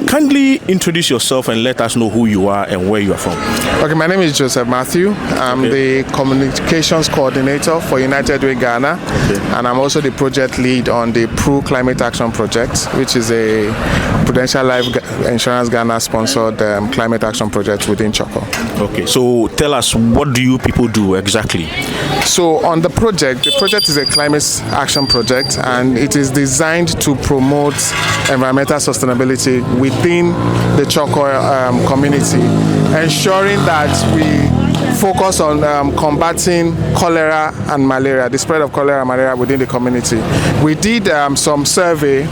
Kindly introduce yourself and let us know who you are and where you are from. Okay, my name is Joseph Matthew. I'm the communications coordinator for United Way Ghana, and I'm also the project lead on the PRU Climate Action Project, which is a Prudential Life Insurance Ghana sponsored climate action project within Chorkor. Okay, so tell us, what do you people do exactly? So on the project is a climate action project, and it is designed to promote environmental sustainability within the Chorkor community, ensuring that we focus on combating cholera and malaria, the spread of cholera and malaria within the community. We did some survey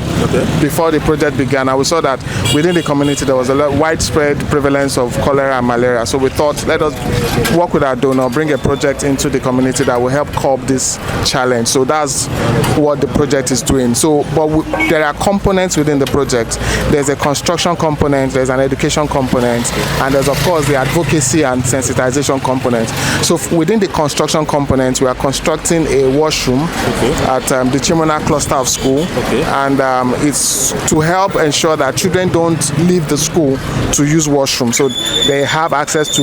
before the project began, and we saw that within the community there was a widespread prevalence of cholera and malaria. So we thought, let us work with our donor, bring a project into the community that will help curb this challenge. So that's what the project is doing. So, but there are components within the project. There's a construction component, there's an education component, and there's of course the advocacy and sensitization component. So within the construction component, we are constructing a washroom at the Chimona cluster of school, and it's to help ensure that children don't leave the school to use washroom, so they have access to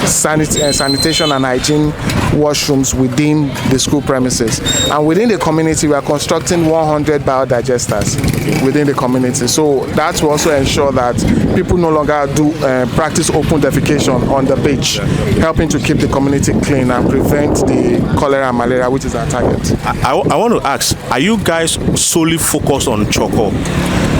sanitation and hygiene washrooms within the school premises. And within the community, we are constructing 100 biodigesters within the community. So that will also ensure that people no longer do practice open defecation on the beach, helping to keep the community clean and prevent the cholera and malaria, which is our target. I want to ask, are you guys solely focused on Chorkor?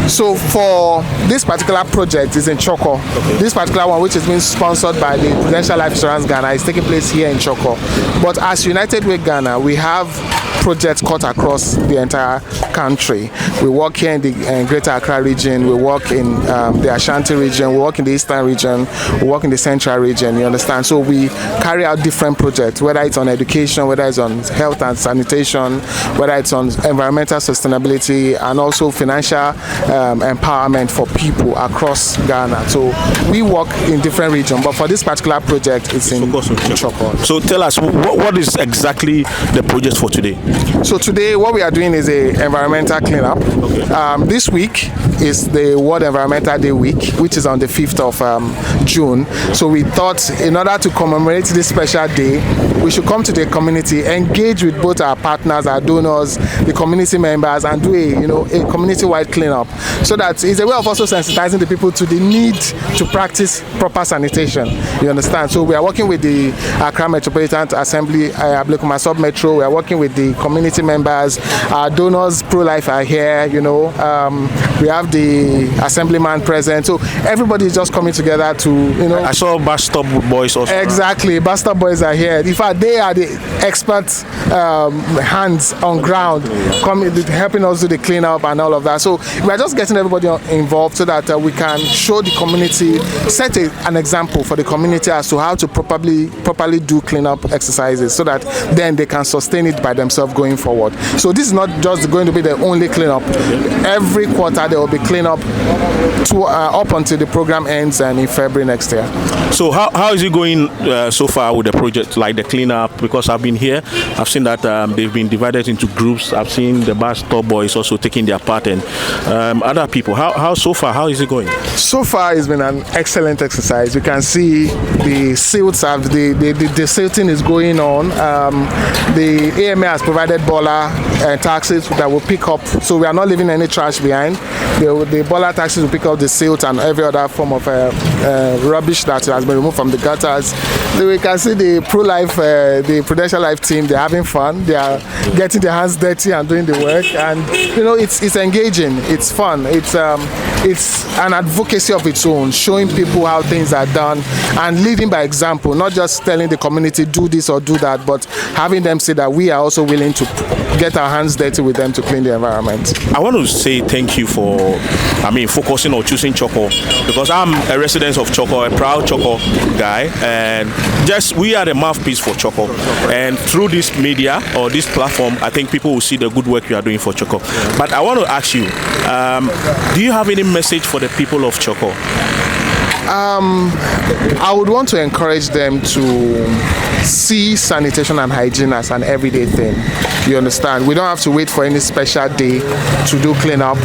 So for this particular project is in Chorkor. This particular one, which is being sponsored by the Prudential Life Insurance Ghana, is taking place here in Chorkor. But as United Way Ghana, we have projects cut across the entire country. We work here in the Greater Accra region, we work in the Ashanti region, we work in the Eastern region, we work in the Central region, you understand? So we carry out different projects, whether it's on education, whether it's on health and sanitation, whether it's on environmental sustainability, and also financial empowerment for people across Ghana. So we work in different regions, but for this particular project, it's in Chorkor. So tell us, what is exactly the project for today? So today, what we are doing is a environmental cleanup. This week is the World Environmental Day week, which is on the 5th of June. So we thought, in order to commemorate this special day, we should come to the community, engage with both our partners, our donors, the community members, and do a community-wide cleanup. So that it's a way of also sensitizing the people to the need to practice proper sanitation. You understand? So we are working with the Accra Metropolitan Assembly, Ablekuma Sub-Metro. We are working with the community members. Our donors, pro-life, are here. We have the assemblyman present. So everybody is just coming together to, I saw bus stop boys also. Exactly, bus stop boys are here. In fact, they are the expert hands on ground, helping us do the cleanup and all of that. So we are just getting everybody involved so that we can show the community, set an example for the community as to how to properly do cleanup exercises, so that then they can sustain it by themselves going forward. So this is not just going to be the only cleanup. Every quarter there will be cleanup up until the program ends and in February next year. So how is it going so far with the project, like the cleanup? Because I've been here, I've seen that they've been divided into groups. I've seen the bus stop boys also taking their part, and other people. How so far? How is it going? So far, it's been an excellent exercise. You can see the silts have the silting is going on. The AMA has provided boiler taxis that will pick up, so we are not leaving any trash behind. The boiler taxis will pick up the silt and every other form of rubbish that has been removed from the gutters. So we can see the pro-life, the Prudential Life team. They're having fun. They are getting their hands dirty and doing the work, and it's engaging. It's fun. It's an advocacy of its own, showing people how things are done and leading by example, not just telling the community do this or do that, but having them say that we are also willing to get our hands dirty with them to clean the environment. I want to say thank you for, focusing on choosing Chorkor, because I'm a resident of Chorkor, a proud Chorkor guy, and we are the mouthpiece for Chorkor. And through this media or this platform, I think people will see the good work you are doing for Chorkor. But I want to ask you, do you have any message for the people of Chorkor? I would want to encourage them to see sanitation and hygiene as an everyday thing. You understand? We don't have to wait for any special day to do cleanup.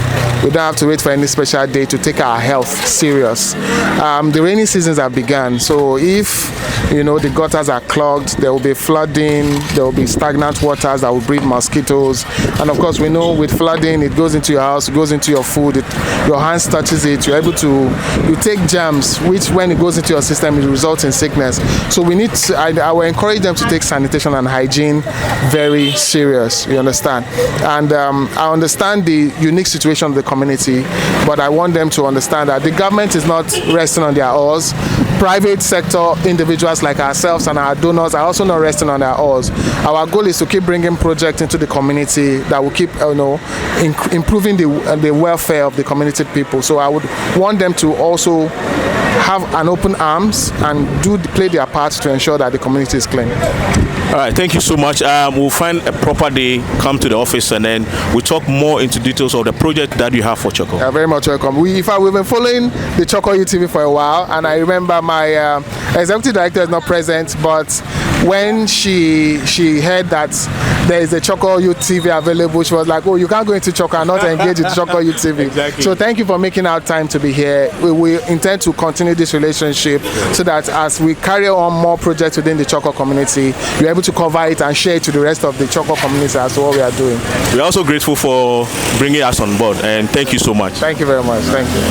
We don't have to wait for any special day to take our health serious. The rainy seasons have begun, so if the gutters are clogged, there will be flooding, there will be stagnant waters that will breed mosquitoes, and of course we know with flooding it goes into your house, it goes into your food, your hands touches it, you take germs, which when it goes into your system it results in sickness. So we need to, I will encourage them to take sanitation and hygiene very serious, you understand? And I understand the unique situation of the community, but I want them to understand that the government is not resting on their oars. Private sector individuals like ourselves and our donors are also not resting on their oars. Our goal is to keep bringing projects into the community that will keep improving the welfare of the community people. So I would want them to also have an open arms and play their part to ensure that the community is clean. All right, thank you so much. We'll find a proper day, come to the office, and then we'll talk more into details of the project that you have for Chorkor. You're very much welcome. We've been following the Chorkor Youth TV for a while, and I remember my executive director is not present, but when she heard that there is a Chorkor Youth TV available, she was like, oh, you can't go into Chorkor and not engage with Chorkor Youth TV. Exactly. So thank you for making our time to be here. We intend to continue this relationship so that as we carry on more projects within the Chorkor community, you're able to cover it and share it to the rest of the Chorkor community as to what we are doing. We're also grateful for bringing us on board, and thank you so much. Thank you very much. Thank you.